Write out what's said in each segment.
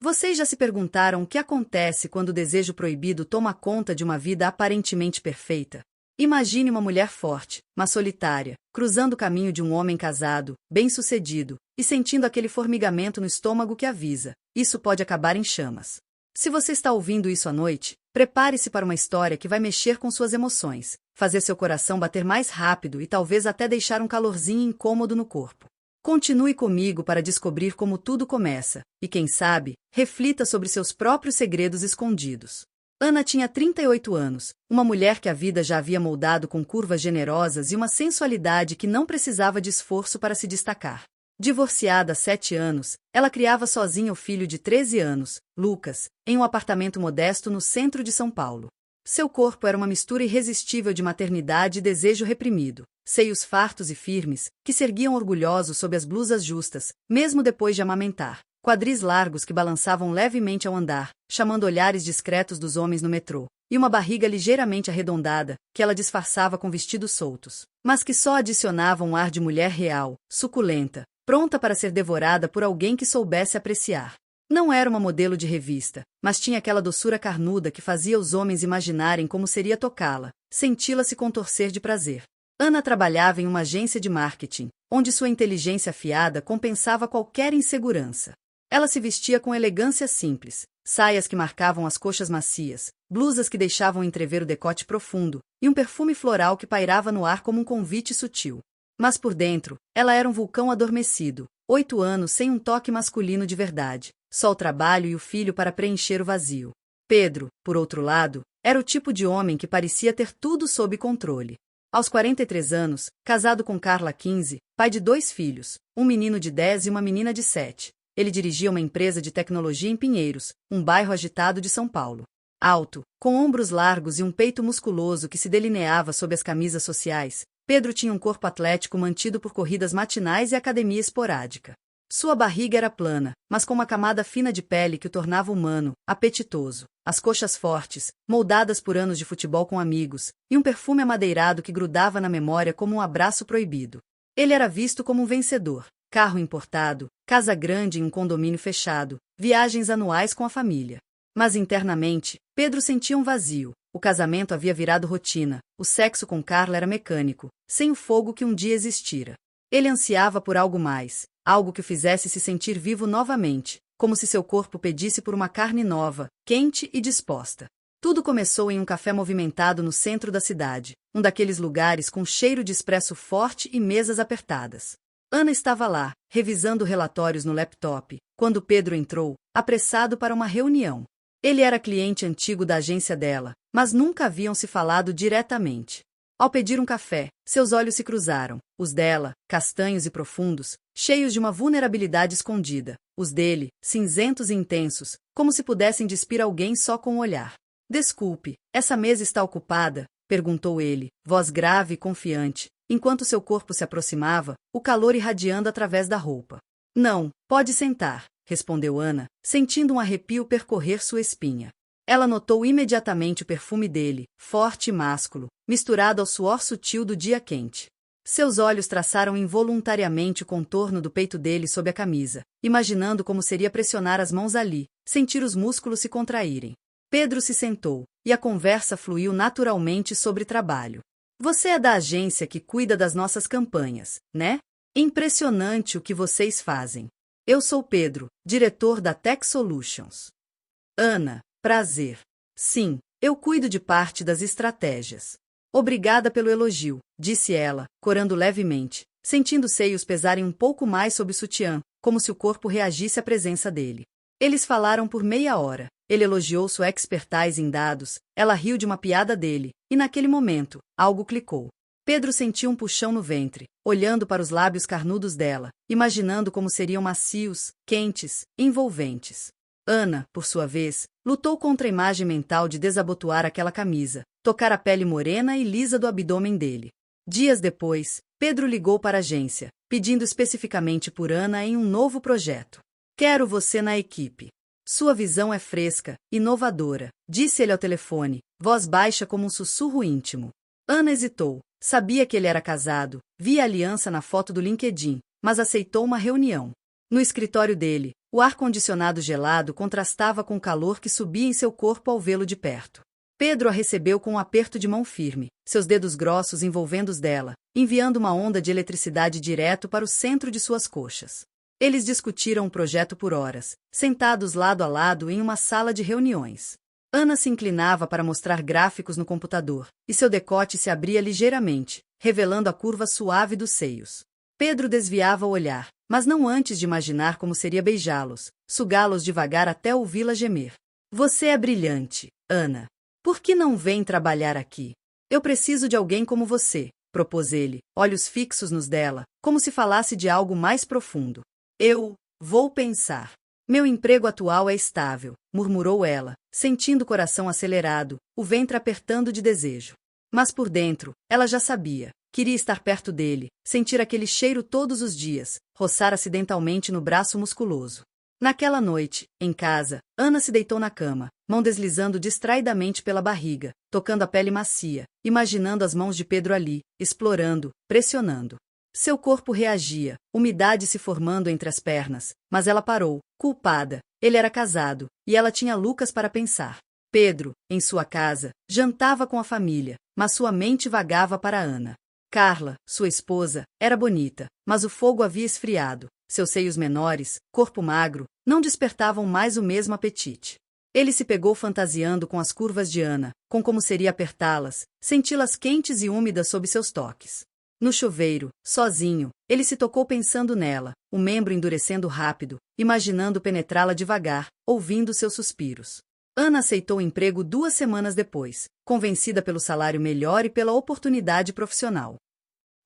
Vocês já se perguntaram o que acontece quando o desejo proibido toma conta de uma vida aparentemente perfeita? Imagine uma mulher forte, mas solitária, cruzando o caminho de um homem casado, bem-sucedido, e sentindo aquele formigamento no estômago que avisa: isso pode acabar em chamas. Se você está ouvindo isso à noite, prepare-se para uma história que vai mexer com suas emoções, fazer seu coração bater mais rápido e talvez até deixar um calorzinho incômodo no corpo. Continue comigo para descobrir como tudo começa, e quem sabe, reflita sobre seus próprios segredos escondidos. Ana tinha 38 anos, uma mulher que a vida já havia moldado com curvas generosas e uma sensualidade que não precisava de esforço para se destacar. Divorciada há 7 anos, ela criava sozinha o filho de 13 anos, Lucas, em um apartamento modesto no centro de São Paulo. Seu corpo era uma mistura irresistível de maternidade e desejo reprimido. Seios fartos e firmes, que se erguiam orgulhosos sob as blusas justas, mesmo depois de amamentar. Quadris largos que balançavam levemente ao andar, chamando olhares discretos dos homens no metrô. E uma barriga ligeiramente arredondada, que ela disfarçava com vestidos soltos, mas que só adicionava um ar de mulher real, suculenta, pronta para ser devorada por alguém que soubesse apreciar. Não era uma modelo de revista, mas tinha aquela doçura carnuda que fazia os homens imaginarem como seria tocá-la, senti-la se contorcer de prazer. Ana trabalhava em uma agência de marketing, onde sua inteligência afiada compensava qualquer insegurança. Ela se vestia com elegância simples, saias que marcavam as coxas macias, blusas que deixavam entrever o decote profundo, e um perfume floral que pairava no ar como um convite sutil. Mas por dentro, ela era um vulcão adormecido, 8 anos sem um toque masculino de verdade, só o trabalho e o filho para preencher o vazio. Pedro, por outro lado, era o tipo de homem que parecia ter tudo sob controle. Aos 43 anos, casado com Carla 15, pai de 2 filhos, um menino de 10 e uma menina de 7. Ele dirigia uma empresa de tecnologia em Pinheiros, um bairro agitado de São Paulo. Alto, com ombros largos e um peito musculoso que se delineava sob as camisas sociais, Pedro tinha um corpo atlético mantido por corridas matinais e academia esporádica. Sua barriga era plana, mas com uma camada fina de pele que o tornava humano, apetitoso. As coxas fortes, moldadas por anos de futebol com amigos, e um perfume amadeirado que grudava na memória como um abraço proibido. Ele era visto como um vencedor. Carro importado, casa grande em um condomínio fechado, viagens anuais com a família. Mas internamente, Pedro sentia um vazio. O casamento havia virado rotina, o sexo com Carla era mecânico, sem o fogo que um dia existira. Ele ansiava por algo mais, algo que o fizesse se sentir vivo novamente, como se seu corpo pedisse por uma carne nova, quente e disposta. Tudo começou em um café movimentado no centro da cidade, um daqueles lugares com cheiro de espresso forte e mesas apertadas. Ana estava lá, revisando relatórios no laptop, quando Pedro entrou, apressado para uma reunião. Ele era cliente antigo da agência dela, mas nunca haviam se falado diretamente. Ao pedir um café, seus olhos se cruzaram, os dela, castanhos e profundos, cheios de uma vulnerabilidade escondida, os dele, cinzentos e intensos, como se pudessem despir alguém só com o olhar. Desculpe, essa mesa está ocupada? Perguntou ele, voz grave e confiante, enquanto seu corpo se aproximava, o calor irradiando através da roupa. Não, pode sentar, respondeu Ana, sentindo um arrepio percorrer sua espinha. Ela notou imediatamente o perfume dele, forte e másculo, misturado ao suor sutil do dia quente. Seus olhos traçaram involuntariamente o contorno do peito dele sob a camisa, imaginando como seria pressionar as mãos ali, sentir os músculos se contraírem. Pedro se sentou, e a conversa fluiu naturalmente sobre trabalho. Você é da agência que cuida das nossas campanhas, né? Impressionante o que vocês fazem. Eu sou Pedro, diretor da Tech Solutions. Ana, prazer. Sim, eu cuido de parte das estratégias. Obrigada pelo elogio, disse ela, corando levemente, sentindo os seios pesarem um pouco mais sob o sutiã, como se o corpo reagisse à presença dele. Eles falaram por meia hora. Ele elogiou sua expertise em dados, ela riu de uma piada dele, e naquele momento, algo clicou. Pedro sentiu um puxão no ventre, olhando para os lábios carnudos dela, imaginando como seriam macios, quentes, envolventes. Ana, por sua vez, lutou contra a imagem mental de desabotoar aquela camisa, tocar a pele morena e lisa do abdômen dele. Dias depois, Pedro ligou para a agência, pedindo especificamente por Ana em um novo projeto. Quero você na equipe. Sua visão é fresca, inovadora, disse ele ao telefone, voz baixa como um sussurro íntimo. Ana hesitou, sabia que ele era casado, via a aliança na foto do LinkedIn, mas aceitou uma reunião. No escritório dele, O ar-condicionado gelado contrastava com o calor que subia em seu corpo ao vê-lo de perto. Pedro a recebeu com um aperto de mão firme, seus dedos grossos envolvendo os dela, enviando uma onda de eletricidade direto para o centro de suas coxas. Eles discutiram o projeto por horas, sentados lado a lado em uma sala de reuniões. Ana se inclinava para mostrar gráficos no computador, e seu decote se abria ligeiramente, revelando a curva suave dos seios. Pedro desviava o olhar, mas não antes de imaginar como seria beijá-los, sugá-los devagar até ouvi-la gemer. Você é brilhante, Ana. Por que não vem trabalhar aqui? Eu preciso de alguém como você, propôs ele, olhos fixos nos dela, como se falasse de algo mais profundo. Eu vou pensar. Meu emprego atual é estável, murmurou ela, sentindo o coração acelerado, o ventre apertando de desejo. Mas por dentro, ela já sabia. Queria estar perto dele, sentir aquele cheiro todos os dias, roçar acidentalmente no braço musculoso. Naquela noite, em casa, Ana se deitou na cama, mão deslizando distraidamente pela barriga, tocando a pele macia, imaginando as mãos de Pedro ali, explorando, pressionando. Seu corpo reagia, umidade se formando entre as pernas, mas ela parou, culpada. Ele era casado, e ela tinha Lucas para pensar. Pedro, em sua casa, jantava com a família, mas sua mente vagava para Ana. Carla, sua esposa, era bonita, mas o fogo havia esfriado. Seus seios menores, corpo magro, não despertavam mais o mesmo apetite. Ele se pegou fantasiando com as curvas de Ana, com como seria apertá-las, senti-las quentes e úmidas sob seus toques. No chuveiro, sozinho, ele se tocou pensando nela, o membro endurecendo rápido, imaginando penetrá-la devagar, ouvindo seus suspiros. Ana aceitou o emprego 2 semanas depois, convencida pelo salário melhor e pela oportunidade profissional.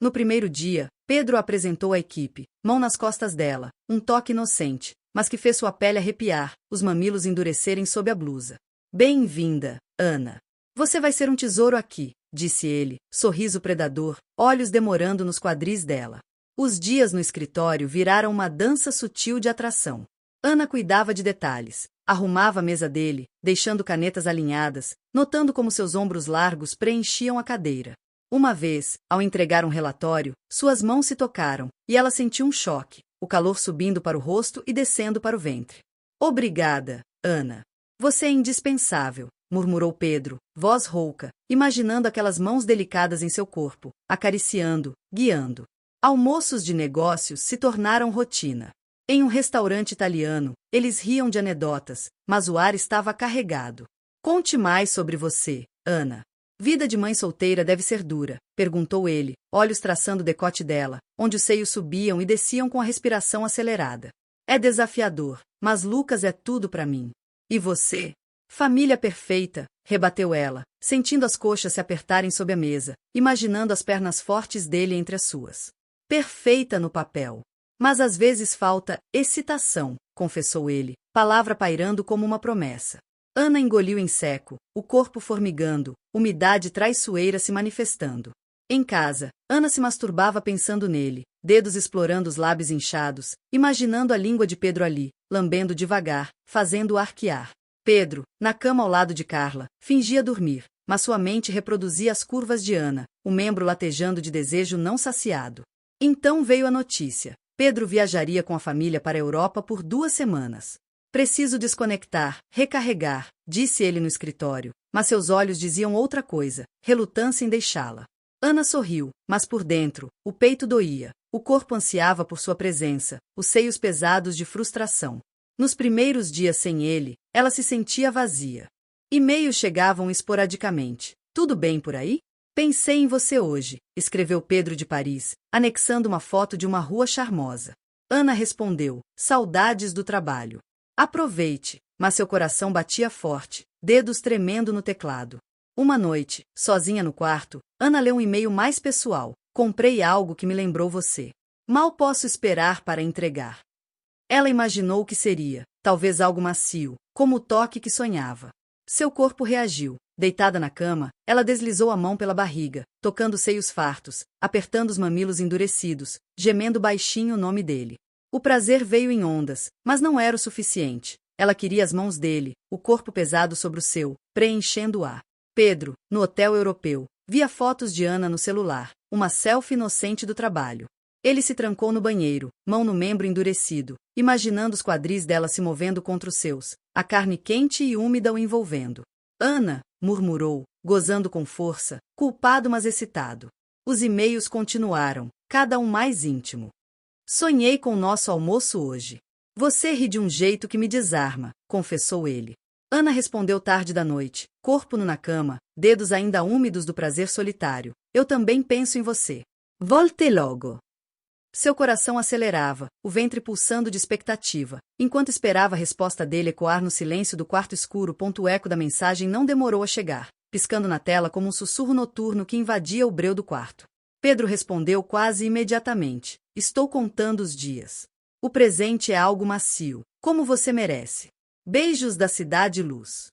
No primeiro dia, Pedro a apresentou à equipe, mão nas costas dela, um toque inocente, mas que fez sua pele arrepiar, os mamilos endurecerem sob a blusa. Bem-vinda, Ana. Você vai ser um tesouro aqui, disse ele, sorriso predador, olhos demorando nos quadris dela. Os dias no escritório viraram uma dança sutil de atração. Ana cuidava de detalhes, arrumava a mesa dele, deixando canetas alinhadas, notando como seus ombros largos preenchiam a cadeira. Uma vez, ao entregar um relatório, suas mãos se tocaram, e ela sentiu um choque, o calor subindo para o rosto e descendo para o ventre. Obrigada, Ana. Você é indispensável, murmurou Pedro, voz rouca, imaginando aquelas mãos delicadas em seu corpo, acariciando, guiando. Almoços de negócios se tornaram rotina. Em um restaurante italiano, eles riam de anedotas, mas o ar estava carregado. Conte mais sobre você, Ana. Vida de mãe solteira deve ser dura, perguntou ele, olhos traçando o decote dela, onde os seios subiam e desciam com a respiração acelerada. É desafiador, mas Lucas é tudo para mim. E você? Família perfeita, rebateu ela, sentindo as coxas se apertarem sob a mesa, imaginando as pernas fortes dele entre as suas. Perfeita no papel. Mas às vezes falta excitação, confessou ele, palavra pairando como uma promessa. Ana engoliu em seco, o corpo formigando, umidade traiçoeira se manifestando. Em casa, Ana se masturbava pensando nele, dedos explorando os lábios inchados, imaginando a língua de Pedro ali, lambendo devagar, fazendo-o arquear. Pedro, na cama ao lado de Carla, fingia dormir, mas sua mente reproduzia as curvas de Ana, o membro latejando de desejo não saciado. Então veio a notícia. Pedro viajaria com a família para a Europa por 2 semanas. Preciso desconectar, recarregar, disse ele no escritório, mas seus olhos diziam outra coisa, relutância em deixá-la. Ana sorriu, mas por dentro, o peito doía, o corpo ansiava por sua presença, os seios pesados de frustração. Nos primeiros dias sem ele, ela se sentia vazia. E-mails chegavam esporadicamente. Tudo bem por aí? Pensei em você hoje, escreveu Pedro de Paris, anexando uma foto de uma rua charmosa. Ana respondeu, saudades do trabalho. Aproveite, mas seu coração batia forte, dedos tremendo no teclado. Uma noite, sozinha no quarto, Ana leu um e-mail mais pessoal. Comprei algo que me lembrou você. Mal posso esperar para entregar. Ela imaginou o que seria, talvez algo macio, como o toque que sonhava. Seu corpo reagiu. Deitada na cama, ela deslizou a mão pela barriga, tocando os seios fartos, apertando os mamilos endurecidos, gemendo baixinho o nome dele. O prazer veio em ondas, mas não era o suficiente. Ela queria as mãos dele, o corpo pesado sobre o seu, preenchendo-a. Pedro, no hotel europeu, via fotos de Ana no celular, uma selfie inocente do trabalho. Ele se trancou no banheiro, mão no membro endurecido, imaginando os quadris dela se movendo contra os seus, a carne quente e úmida o envolvendo. Ana, murmurou, gozando com força, culpado mas excitado. Os e-mails continuaram, cada um mais íntimo. Sonhei com nosso almoço hoje. Você ri de um jeito que me desarma, confessou ele. Ana respondeu tarde da noite, corpo nu na cama, dedos ainda úmidos do prazer solitário. Eu também penso em você. Volte logo. Seu coração acelerava, o ventre pulsando de expectativa. Enquanto esperava a resposta dele ecoar no silêncio do quarto escuro, o eco da mensagem não demorou a chegar, piscando na tela como um sussurro noturno que invadia o breu do quarto. Pedro respondeu quase imediatamente. Estou contando os dias. O presente é algo macio, como você merece. Beijos da cidade luz.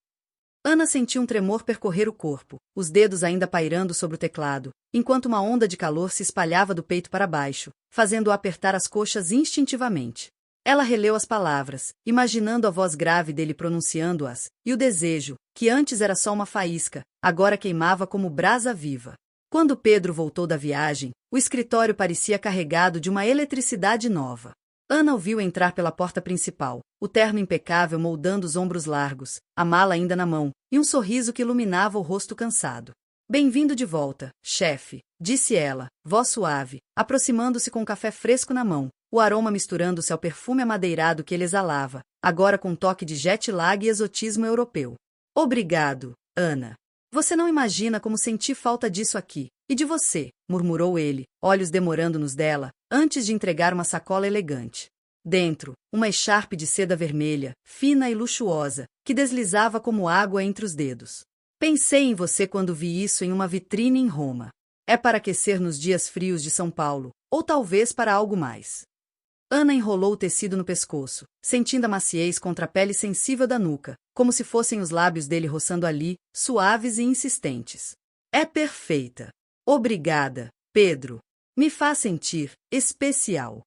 Ana sentiu um tremor percorrer o corpo, os dedos ainda pairando sobre o teclado, enquanto uma onda de calor se espalhava do peito para baixo, fazendo-o apertar as coxas instintivamente. Ela releu as palavras, imaginando a voz grave dele pronunciando-as, e o desejo, que antes era só uma faísca, agora queimava como brasa viva. Quando Pedro voltou da viagem, o escritório parecia carregado de uma eletricidade nova. Ana o viu entrar pela porta principal, o terno impecável moldando os ombros largos, a mala ainda na mão, e um sorriso que iluminava o rosto cansado. Bem-vindo de volta, chefe, disse ela, voz suave, aproximando-se com um café fresco na mão, o aroma misturando-se ao perfume amadeirado que ele exalava, agora com um toque de jet lag e exotismo europeu. Obrigado, Ana. Você não imagina como senti falta disso aqui. E de você, murmurou ele, olhos demorando nos dela, antes de entregar uma sacola elegante. Dentro, uma echarpe de seda vermelha, fina e luxuosa, que deslizava como água entre os dedos. Pensei em você quando vi isso em uma vitrine em Roma. É para aquecer nos dias frios de São Paulo, ou talvez para algo mais. Ana enrolou o tecido no pescoço, sentindo a maciez contra a pele sensível da nuca, como se fossem os lábios dele roçando ali, suaves e insistentes. É perfeita. Obrigada, Pedro. Me faz sentir especial.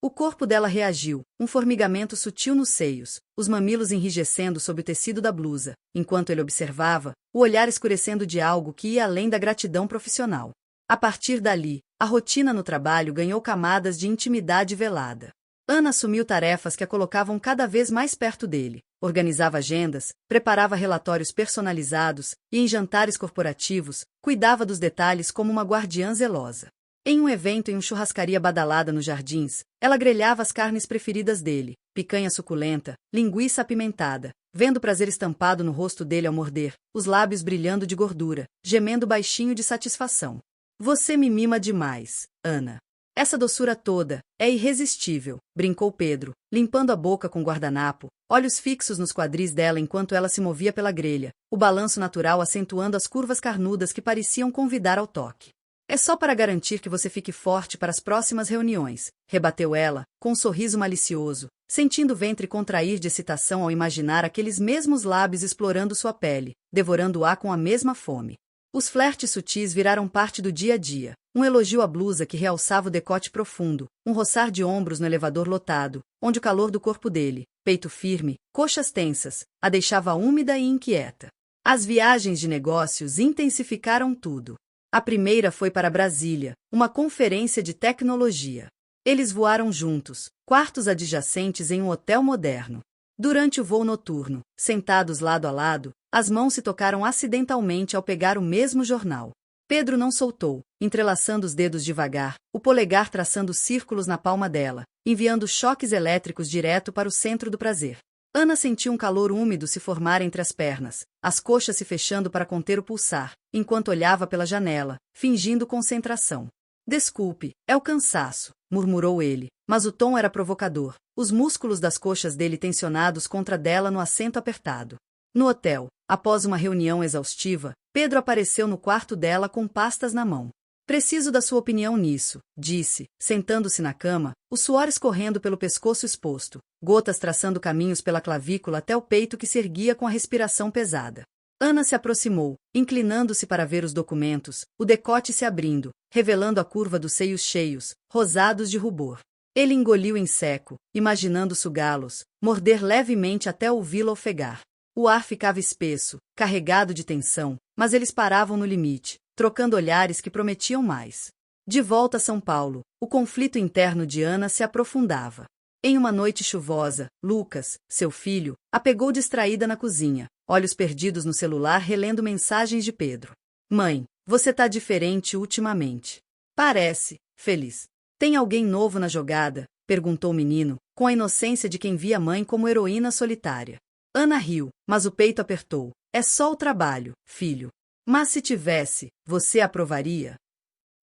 O corpo dela reagiu, um formigamento sutil nos seios, os mamilos enrijecendo sob o tecido da blusa, enquanto ele observava, o olhar escurecendo de algo que ia além da gratidão profissional. A partir dali, a rotina no trabalho ganhou camadas de intimidade velada. Ana assumiu tarefas que a colocavam cada vez mais perto dele, organizava agendas, preparava relatórios personalizados e, em jantares corporativos, cuidava dos detalhes como uma guardiã zelosa. Em um evento em uma churrascaria badalada nos Jardins, ela grelhava as carnes preferidas dele, picanha suculenta, linguiça apimentada, vendo o prazer estampado no rosto dele ao morder, os lábios brilhando de gordura, gemendo baixinho de satisfação. Você me mima demais, Ana. Essa doçura toda é irresistível, brincou Pedro, limpando a boca com o guardanapo, olhos fixos nos quadris dela enquanto ela se movia pela grelha, o balanço natural acentuando as curvas carnudas que pareciam convidar ao toque. É só para garantir que você fique forte para as próximas reuniões, rebateu ela, com um sorriso malicioso, sentindo o ventre contrair de excitação ao imaginar aqueles mesmos lábios explorando sua pele, devorando-a com a mesma fome. Os flertes sutis viraram parte do dia a dia, um elogio à blusa que realçava o decote profundo, um roçar de ombros no elevador lotado, onde o calor do corpo dele, peito firme, coxas tensas, a deixava úmida e inquieta. As viagens de negócios intensificaram tudo. A primeira foi para Brasília, uma conferência de tecnologia. Eles voaram juntos, quartos adjacentes em um hotel moderno. Durante o voo noturno, sentados lado a lado, as mãos se tocaram acidentalmente ao pegar o mesmo jornal. Pedro não soltou, entrelaçando os dedos devagar, o polegar traçando círculos na palma dela, enviando choques elétricos direto para o centro do prazer. Ana sentiu um calor úmido se formar entre as pernas, as coxas se fechando para conter o pulsar, enquanto olhava pela janela, fingindo concentração. Desculpe, é o cansaço, murmurou ele, mas o tom era provocador, os músculos das coxas dele tensionados contra dela no assento apertado. No hotel, após uma reunião exaustiva, Pedro apareceu no quarto dela com pastas na mão. Preciso da sua opinião nisso, disse, sentando-se na cama, o suor escorrendo pelo pescoço exposto, gotas traçando caminhos pela clavícula até o peito que se erguia com a respiração pesada. Ana se aproximou, inclinando-se para ver os documentos, o decote se abrindo, revelando a curva dos seios cheios, rosados de rubor. Ele engoliu em seco, imaginando sugá-los, morder levemente até ouvi-la ofegar. O ar ficava espesso, carregado de tensão, mas eles paravam no limite, trocando olhares que prometiam mais. De volta a São Paulo, o conflito interno de Ana se aprofundava. Em uma noite chuvosa, Lucas, seu filho, a pegou distraída na cozinha, olhos perdidos no celular relendo mensagens de Pedro. Mãe, você tá diferente ultimamente. Parece, feliz. Tem alguém novo na jogada? Perguntou o menino, com a inocência de quem via a mãe como heroína solitária. Ana riu, mas o peito apertou. É só o trabalho, filho. Mas se tivesse, você aprovaria?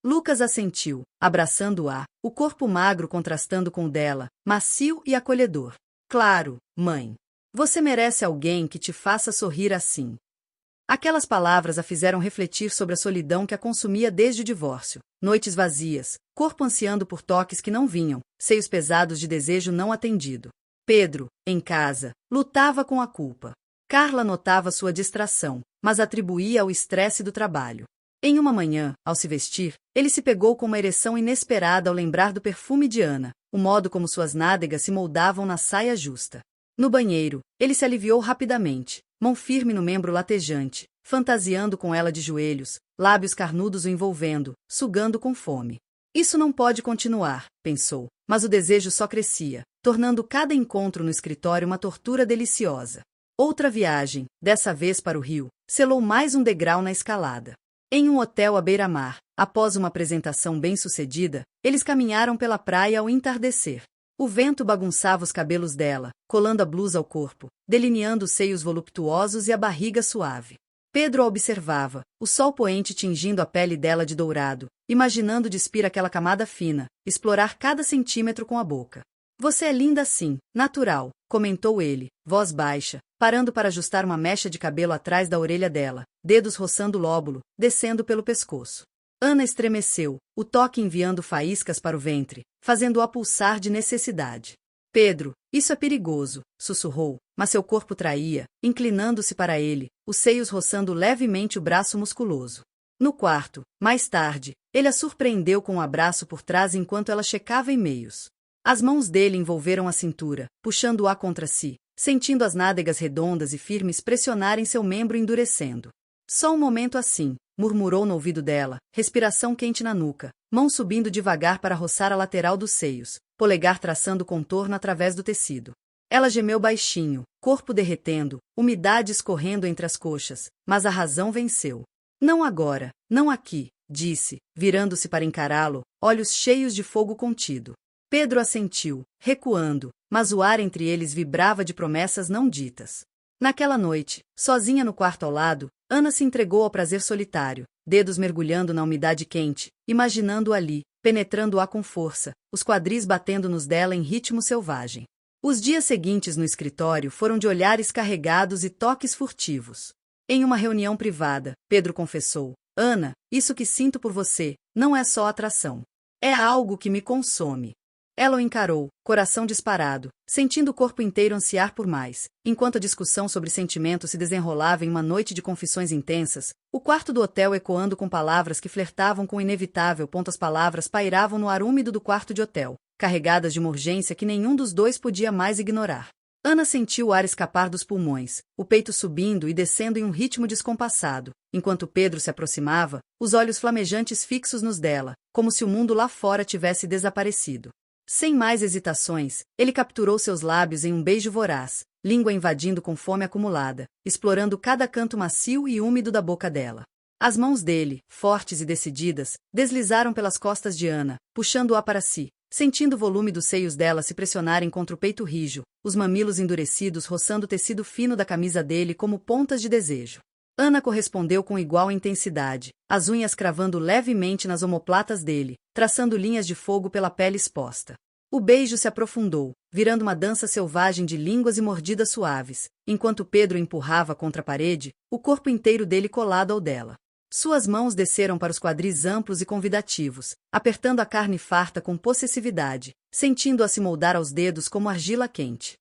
Lucas assentiu, abraçando-a, o corpo magro contrastando com o dela, macio e acolhedor. Claro, mãe. Você merece alguém que te faça sorrir assim. Aquelas palavras a fizeram refletir sobre a solidão que a consumia desde o divórcio. Noites vazias, corpo ansiando por toques que não vinham, seios pesados de desejo não atendido. Pedro, em casa, lutava com a culpa. Carla notava sua distração, mas atribuía ao estresse do trabalho. Em uma manhã, ao se vestir, ele se pegou com uma ereção inesperada ao lembrar do perfume de Ana, o modo como suas nádegas se moldavam na saia justa. No banheiro, ele se aliviou rapidamente, mão firme no membro latejante, fantasiando com ela de joelhos, lábios carnudos o envolvendo, sugando com fome. Isso não pode continuar, pensou, mas o desejo só crescia, tornando cada encontro no escritório uma tortura deliciosa. Outra viagem, dessa vez para o Rio, selou mais um degrau na escalada. Em um hotel à beira-mar, após uma apresentação bem-sucedida, eles caminharam pela praia ao entardecer. O vento bagunçava os cabelos dela, colando a blusa ao corpo, delineando os seios voluptuosos e a barriga suave. Pedro a observava, o sol poente tingindo a pele dela de dourado, imaginando despir aquela camada fina, explorar cada centímetro com a boca. Você é linda assim, natural, comentou ele, voz baixa, parando para ajustar uma mecha de cabelo atrás da orelha dela, dedos roçando o lóbulo, descendo pelo pescoço. Ana estremeceu, o toque enviando faíscas para o ventre, fazendo-a pulsar de necessidade. Pedro, isso é perigoso, sussurrou, mas seu corpo traía, inclinando-se para ele, os seios roçando levemente o braço musculoso. No quarto, mais tarde, ele a surpreendeu com um abraço por trás enquanto ela checava e-mails. As mãos dele envolveram a cintura, puxando-a contra si, sentindo as nádegas redondas e firmes pressionarem seu membro endurecendo. Só um momento assim, murmurou no ouvido dela, respiração quente na nuca, mão subindo devagar para roçar a lateral dos seios, polegar traçando contorno através do tecido. Ela gemeu baixinho, corpo derretendo, umidade escorrendo entre as coxas, mas a razão venceu. Não agora, não aqui, disse, virando-se para encará-lo, olhos cheios de fogo contido. Pedro assentiu, recuando, mas o ar entre eles vibrava de promessas não ditas. Naquela noite, sozinha no quarto ao lado, Ana se entregou ao prazer solitário, dedos mergulhando na umidade quente, imaginando-o ali, penetrando-a com força, os quadris batendo nos dela em ritmo selvagem. Os dias seguintes no escritório foram de olhares carregados e toques furtivos. Em uma reunião privada, Pedro confessou: Ana, isso que sinto por você, não é só atração. É algo que me consome. Ela o encarou, coração disparado, sentindo o corpo inteiro ansiar por mais, enquanto a discussão sobre sentimentos se desenrolava em uma noite de confissões intensas, o quarto do hotel ecoando com palavras que flertavam com o inevitável. As palavras pairavam no ar úmido do quarto de hotel, carregadas de uma urgência que nenhum dos dois podia mais ignorar. Ana sentiu o ar escapar dos pulmões, o peito subindo e descendo em um ritmo descompassado, enquanto Pedro se aproximava, os olhos flamejantes fixos nos dela, como se o mundo lá fora tivesse desaparecido. Sem mais hesitações, ele capturou seus lábios em um beijo voraz, língua invadindo com fome acumulada, explorando cada canto macio e úmido da boca dela. As mãos dele, fortes e decididas, deslizaram pelas costas de Ana, puxando-a para si, sentindo o volume dos seios dela se pressionarem contra o peito rijo, os mamilos endurecidos roçando o tecido fino da camisa dele como pontas de desejo. Ana correspondeu com igual intensidade, as unhas cravando levemente nas omoplatas dele, traçando linhas de fogo pela pele exposta. O beijo se aprofundou, virando uma dança selvagem de línguas e mordidas suaves, enquanto Pedro empurrava contra a parede, o corpo inteiro dele colado ao dela. Suas mãos desceram para os quadris amplos e convidativos, apertando a carne farta com possessividade, sentindo-a se moldar aos dedos como argila quente.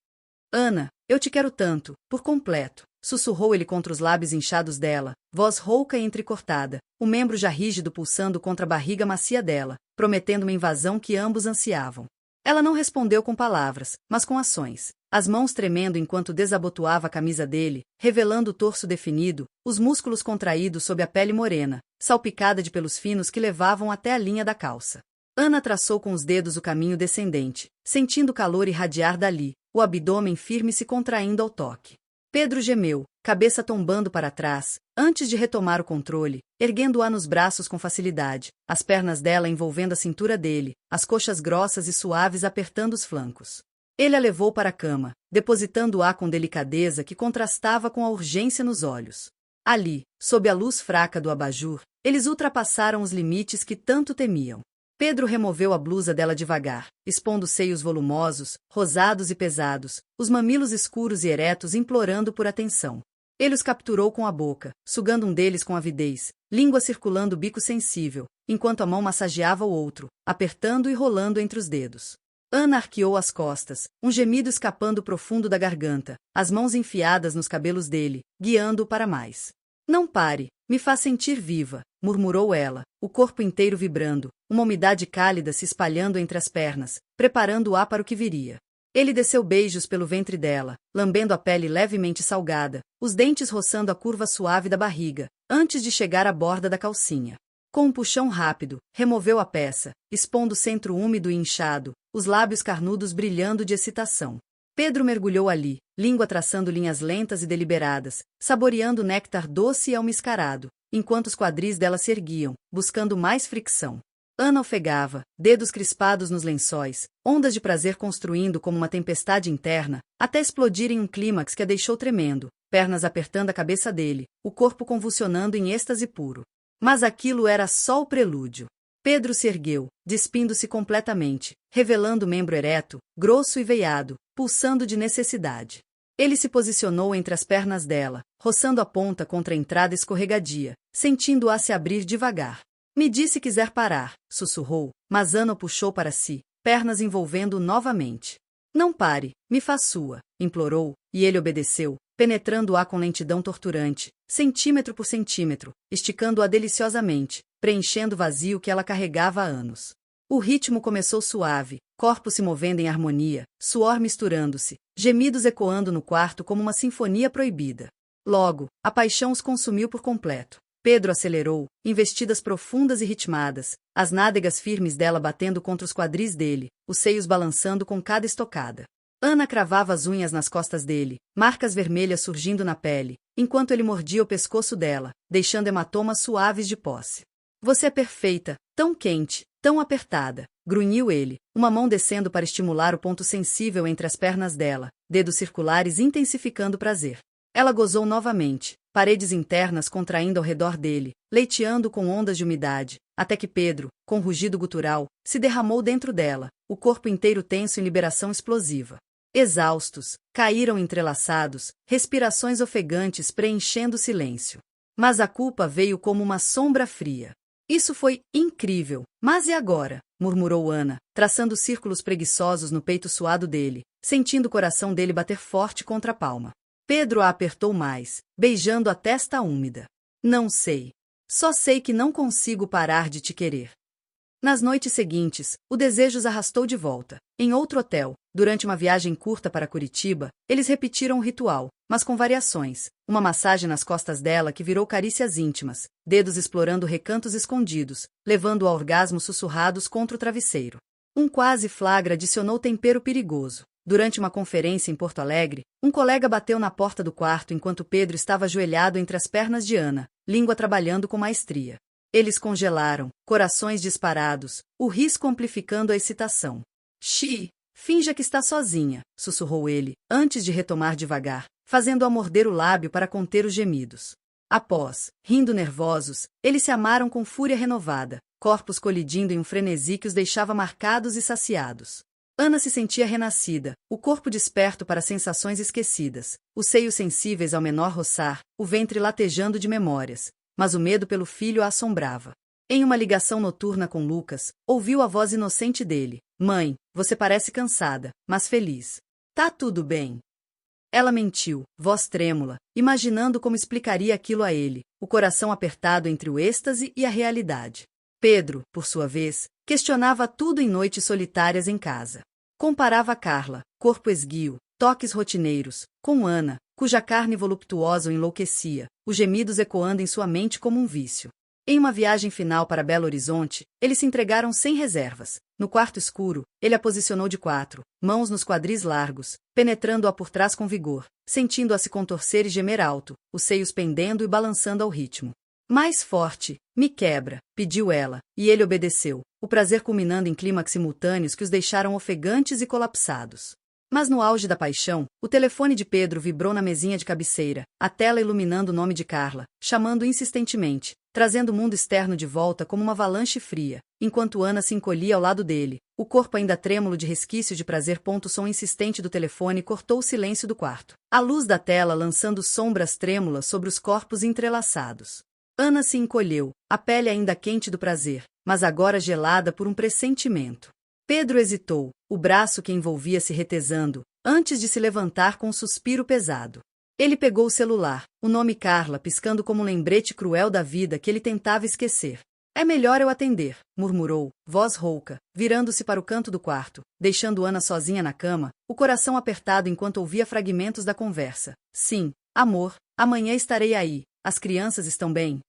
Ana, eu te quero tanto, por completo, sussurrou ele contra os lábios inchados dela, voz rouca e entrecortada, o membro já rígido pulsando contra a barriga macia dela, prometendo uma invasão que ambos ansiavam. Ela não respondeu com palavras, mas com ações, as mãos tremendo enquanto desabotoava a camisa dele, revelando o torso definido, os músculos contraídos sob a pele morena, salpicada de pelos finos que levavam até a linha da calça. Ana traçou com os dedos o caminho descendente, sentindo o calor irradiar dali, o abdômen firme se contraindo ao toque. Pedro gemeu, cabeça tombando para trás, antes de retomar o controle, erguendo-a nos braços com facilidade, as pernas dela envolvendo a cintura dele, as coxas grossas e suaves apertando os flancos. Ele a levou para a cama, depositando-a com delicadeza que contrastava com a urgência nos olhos. Ali, sob a luz fraca do abajur, eles ultrapassaram os limites que tanto temiam. Pedro removeu a blusa dela devagar, expondo seios volumosos, rosados e pesados, os mamilos escuros e eretos implorando por atenção. Ele os capturou com a boca, sugando um deles com avidez, língua circulando o bico sensível, enquanto a mão massageava o outro, apertando e rolando entre os dedos. Ana arqueou as costas, um gemido escapando profundo da garganta, as mãos enfiadas nos cabelos dele, guiando-o para mais. Não pare, me faz sentir viva, murmurou ela, o corpo inteiro vibrando, uma umidade cálida se espalhando entre as pernas, preparando-a para o que viria. Ele desceu beijos pelo ventre dela, lambendo a pele levemente salgada, os dentes roçando a curva suave da barriga, antes de chegar à borda da calcinha. Com um puxão rápido, removeu a peça, expondo o centro úmido e inchado, os lábios carnudos brilhando de excitação. Pedro mergulhou ali, língua traçando linhas lentas e deliberadas, saboreando o néctar doce e almiscarado, enquanto os quadris dela se erguiam, buscando mais fricção. Ana ofegava, dedos crispados nos lençóis, ondas de prazer construindo como uma tempestade interna, até explodir em um clímax que a deixou tremendo, pernas apertando a cabeça dele, o corpo convulsionando em êxtase puro. Mas aquilo era só o prelúdio. Pedro se ergueu, despindo-se completamente, revelando o membro ereto, grosso e veiado, pulsando de necessidade. Ele se posicionou entre as pernas dela, roçando a ponta contra a entrada escorregadia, sentindo-a se abrir devagar. Me disse se quiser parar, sussurrou, mas Ana o puxou para si, pernas envolvendo-o novamente. Não pare, me faz sua, implorou, e ele obedeceu, penetrando-a com lentidão torturante, centímetro por centímetro, esticando-a deliciosamente, preenchendo o vazio que ela carregava há anos. O ritmo começou suave, corpos se movendo em harmonia, suor misturando-se, gemidos ecoando no quarto como uma sinfonia proibida. Logo, a paixão os consumiu por completo. Pedro acelerou, investidas profundas e ritmadas, as nádegas firmes dela batendo contra os quadris dele, os seios balançando com cada estocada. Ana cravava as unhas nas costas dele, marcas vermelhas surgindo na pele, enquanto ele mordia o pescoço dela, deixando hematomas suaves de posse. Você é perfeita, tão quente, tão apertada, grunhiu ele, uma mão descendo para estimular o ponto sensível entre as pernas dela, dedos circulares intensificando o prazer. Ela gozou novamente, paredes internas contraindo ao redor dele, leiteando com ondas de umidade, até que Pedro, com rugido gutural, se derramou dentro dela, o corpo inteiro tenso em liberação explosiva. Exaustos, caíram entrelaçados, respirações ofegantes preenchendo o silêncio. Mas a culpa veio como uma sombra fria. Isso foi incrível, mas e agora? Murmurou Ana, traçando círculos preguiçosos no peito suado dele, sentindo o coração dele bater forte contra a palma. Pedro a apertou mais, beijando a testa úmida. Não sei. Só sei que não consigo parar de te querer. Nas noites seguintes, o desejo os arrastou de volta. Em outro hotel, durante uma viagem curta para Curitiba, eles repetiram o ritual, mas com variações. Uma massagem nas costas dela que virou carícias íntimas, dedos explorando recantos escondidos, levando-o a orgasmos sussurrados contra o travesseiro. Um quase flagra adicionou tempero perigoso. Durante uma conferência em Porto Alegre, um colega bateu na porta do quarto enquanto Pedro estava ajoelhado entre as pernas de Ana, língua trabalhando com maestria. Eles congelaram, corações disparados, o risco amplificando a excitação. Xi, finja que está sozinha, sussurrou ele, antes de retomar devagar, fazendo-a morder o lábio para conter os gemidos. Após, rindo nervosos, eles se amaram com fúria renovada, corpos colidindo em um frenesi que os deixava marcados e saciados. Ana se sentia renascida, o corpo desperto para sensações esquecidas, os seios sensíveis ao menor roçar, o ventre latejando de memórias, mas o medo pelo filho a assombrava. Em uma ligação noturna com Lucas, ouviu a voz inocente dele. Mãe, você parece cansada, mas feliz. Tá tudo bem. Ela mentiu, voz trêmula, imaginando como explicaria aquilo a ele, o coração apertado entre o êxtase e a realidade. Pedro, por sua vez, questionava tudo em noites solitárias em casa. Comparava Carla, corpo esguio, toques rotineiros, com Ana, cuja carne voluptuosa o enlouquecia, os gemidos ecoando em sua mente como um vício. Em uma viagem final para Belo Horizonte, eles se entregaram sem reservas. No quarto escuro, ele a posicionou de quatro, mãos nos quadris largos, penetrando-a por trás com vigor, sentindo-a se contorcer e gemer alto, os seios pendendo e balançando ao ritmo. Mais forte, me quebra, pediu ela, e ele obedeceu, o prazer culminando em clímax simultâneos que os deixaram ofegantes e colapsados. Mas no auge da paixão, o telefone de Pedro vibrou na mesinha de cabeceira, a tela iluminando o nome de Carla, chamando insistentemente, trazendo o mundo externo de volta como uma avalanche fria, enquanto Ana se encolhia ao lado dele, o corpo ainda trêmulo de resquício de prazer. O som insistente do telefone cortou o silêncio do quarto, a luz da tela lançando sombras trêmulas sobre os corpos entrelaçados. Ana se encolheu, a pele ainda quente do prazer, mas agora gelada por um pressentimento. Pedro hesitou, o braço que envolvia se retesando, antes de se levantar com um suspiro pesado. Ele pegou o celular, o nome Carla piscando como um lembrete cruel da vida que ele tentava esquecer. É melhor eu atender, murmurou, voz rouca, virando-se para o canto do quarto, deixando Ana sozinha na cama, o coração apertado enquanto ouvia fragmentos da conversa. Sim, amor, amanhã estarei aí, as crianças estão bem?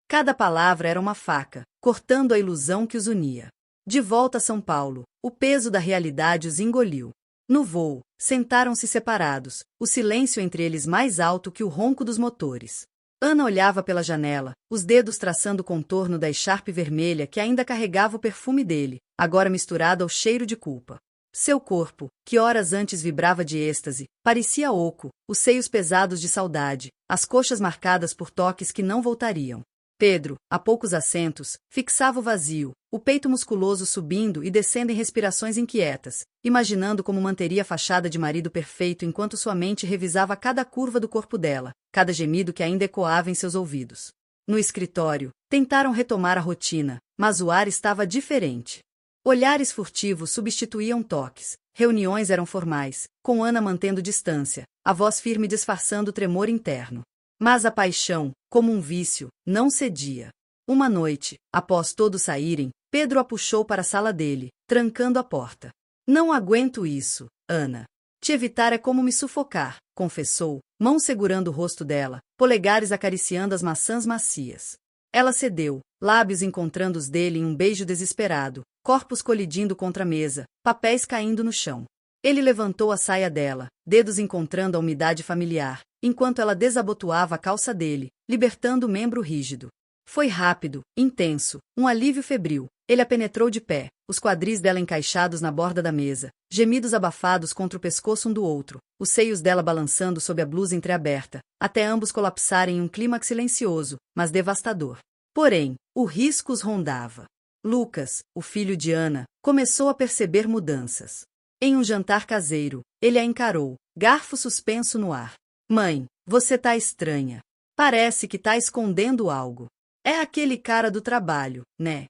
Cada palavra era uma faca, cortando a ilusão que os unia. De volta a São Paulo, o peso da realidade os engoliu. No voo, sentaram-se separados, o silêncio entre eles mais alto que o ronco dos motores. Ana olhava pela janela, os dedos traçando o contorno da echarpe vermelha que ainda carregava o perfume dele, agora misturado ao cheiro de culpa. Seu corpo, que horas antes vibrava de êxtase, parecia oco, os seios pesados de saudade, as coxas marcadas por toques que não voltariam. Pedro, a poucos assentos, fixava o vazio, o peito musculoso subindo e descendo em respirações inquietas, imaginando como manteria a fachada de marido perfeito enquanto sua mente revisava cada curva do corpo dela, cada gemido que ainda ecoava em seus ouvidos. No escritório, tentaram retomar a rotina, mas o ar estava diferente. Olhares furtivos substituíam toques, reuniões eram formais, com Ana mantendo distância, a voz firme disfarçando o tremor interno. Mas a paixão, como um vício, não cedia. Uma noite, após todos saírem, Pedro a puxou para a sala dele, trancando a porta. Não aguento isso, Ana. Te evitar é como me sufocar, confessou, mão segurando o rosto dela, polegares acariciando as maçãs macias. Ela cedeu, lábios encontrando os dele em um beijo desesperado, corpos colidindo contra a mesa, papéis caindo no chão. Ele levantou a saia dela, dedos encontrando a umidade familiar, enquanto ela desabotoava a calça dele, libertando o membro rígido. Foi rápido, intenso, um alívio febril. Ele a penetrou de pé, os quadris dela encaixados na borda da mesa, gemidos abafados contra o pescoço um do outro, os seios dela balançando sob a blusa entreaberta, até ambos colapsarem em um clímax silencioso, mas devastador. Porém, o risco os rondava. Lucas, o filho de Ana, começou a perceber mudanças. Em um jantar caseiro, ele a encarou, garfo suspenso no ar. Mãe, você tá estranha. Parece que tá escondendo algo. É aquele cara do trabalho, né?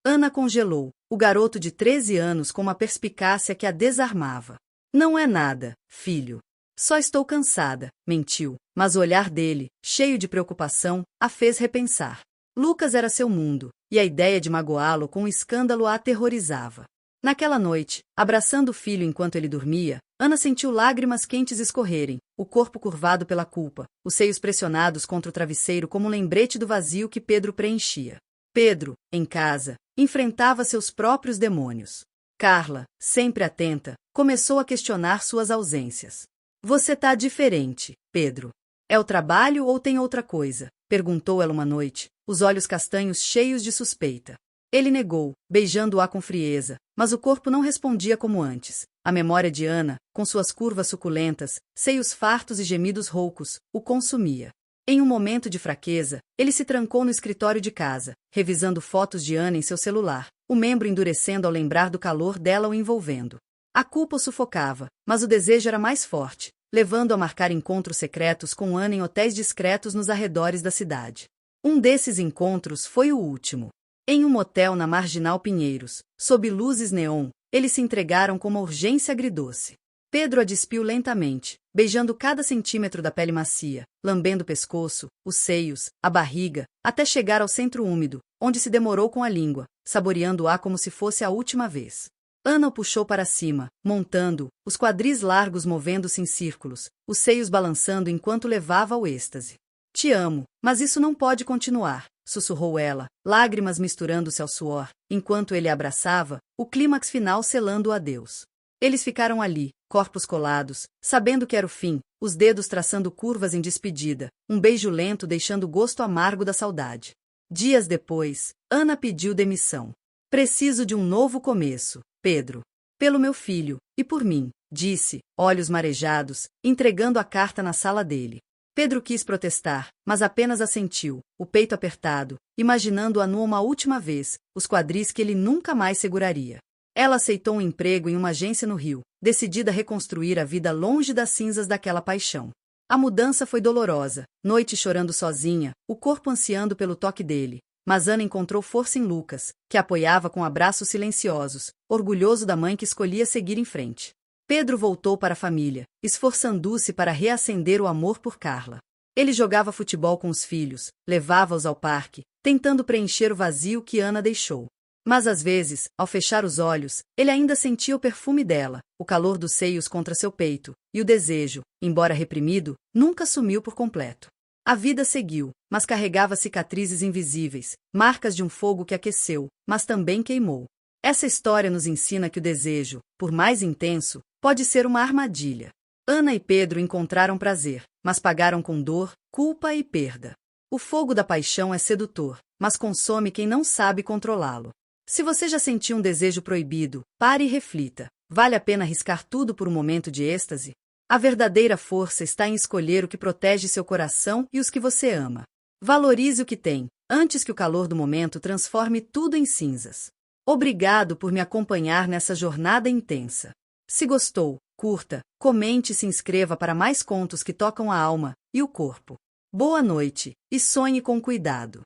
Ana congelou, o garoto de 13 anos com uma perspicácia que a desarmava. Não é nada, filho. Só estou cansada, mentiu, mas o olhar dele, cheio de preocupação, a fez repensar. Lucas era seu mundo, e a ideia de magoá-lo com um escândalo a aterrorizava. Naquela noite, abraçando o filho enquanto ele dormia, Ana sentiu lágrimas quentes escorrerem, o corpo curvado pela culpa, os seios pressionados contra o travesseiro como um lembrete do vazio que Pedro preenchia. Pedro, em casa, enfrentava seus próprios demônios. Carla, sempre atenta, começou a questionar suas ausências. Você tá diferente, Pedro. É o trabalho ou tem outra coisa? Perguntou ela uma noite, os olhos castanhos cheios de suspeita. Ele negou, beijando-a com frieza, mas o corpo não respondia como antes. A memória de Ana, com suas curvas suculentas, seios fartos e gemidos roucos, o consumia. Em um momento de fraqueza, ele se trancou no escritório de casa, revisando fotos de Ana em seu celular, o membro endurecendo ao lembrar do calor dela o envolvendo. A culpa o sufocava, mas o desejo era mais forte, levando a marcar encontros secretos com Ana em hotéis discretos nos arredores da cidade. Um desses encontros foi o último. Em um motel na Marginal Pinheiros, sob luzes neon, eles se entregaram com uma urgência agridoce. Pedro a despiu lentamente, beijando cada centímetro da pele macia, lambendo o pescoço, os seios, a barriga, até chegar ao centro úmido, onde se demorou com a língua, saboreando-a como se fosse a última vez. Ana o puxou para cima, montando, os quadris largos movendo-se em círculos, os seios balançando enquanto levava ao êxtase. Te amo, mas isso não pode continuar, sussurrou ela, lágrimas misturando-se ao suor, enquanto ele a abraçava, o clímax final selando o adeus. Eles ficaram ali, corpos colados, sabendo que era o fim, os dedos traçando curvas em despedida, um beijo lento deixando o gosto amargo da saudade. Dias depois, Ana pediu demissão. Preciso de um novo começo, Pedro. Pelo meu filho, e por mim, disse, olhos marejados, entregando a carta na sala dele. Pedro quis protestar, mas apenas assentiu, o peito apertado, imaginando-a nua uma última vez, os quadris que ele nunca mais seguraria. Ela aceitou um emprego em uma agência no Rio, decidida a reconstruir a vida longe das cinzas daquela paixão. A mudança foi dolorosa, noite chorando sozinha, o corpo ansiando pelo toque dele, mas Ana encontrou força em Lucas, que a apoiava com abraços silenciosos, orgulhoso da mãe que escolhia seguir em frente. Pedro voltou para a família, esforçando-se para reacender o amor por Carla. Ele jogava futebol com os filhos, levava-os ao parque, tentando preencher o vazio que Ana deixou. Mas às vezes, ao fechar os olhos, ele ainda sentia o perfume dela, o calor dos seios contra seu peito, e o desejo, embora reprimido, nunca sumiu por completo. A vida seguiu, mas carregava cicatrizes invisíveis, marcas de um fogo que aqueceu, mas também queimou. Essa história nos ensina que o desejo, por mais intenso, pode ser uma armadilha. Ana e Pedro encontraram prazer, mas pagaram com dor, culpa e perda. O fogo da paixão é sedutor, mas consome quem não sabe controlá-lo. Se você já sentiu um desejo proibido, pare e reflita. Vale a pena arriscar tudo por um momento de êxtase? A verdadeira força está em escolher o que protege seu coração e os que você ama. Valorize o que tem, antes que o calor do momento transforme tudo em cinzas. Obrigado por me acompanhar nessa jornada intensa. Se gostou, curta, comente e se inscreva para mais contos que tocam a alma e o corpo. Boa noite, e sonhe com cuidado.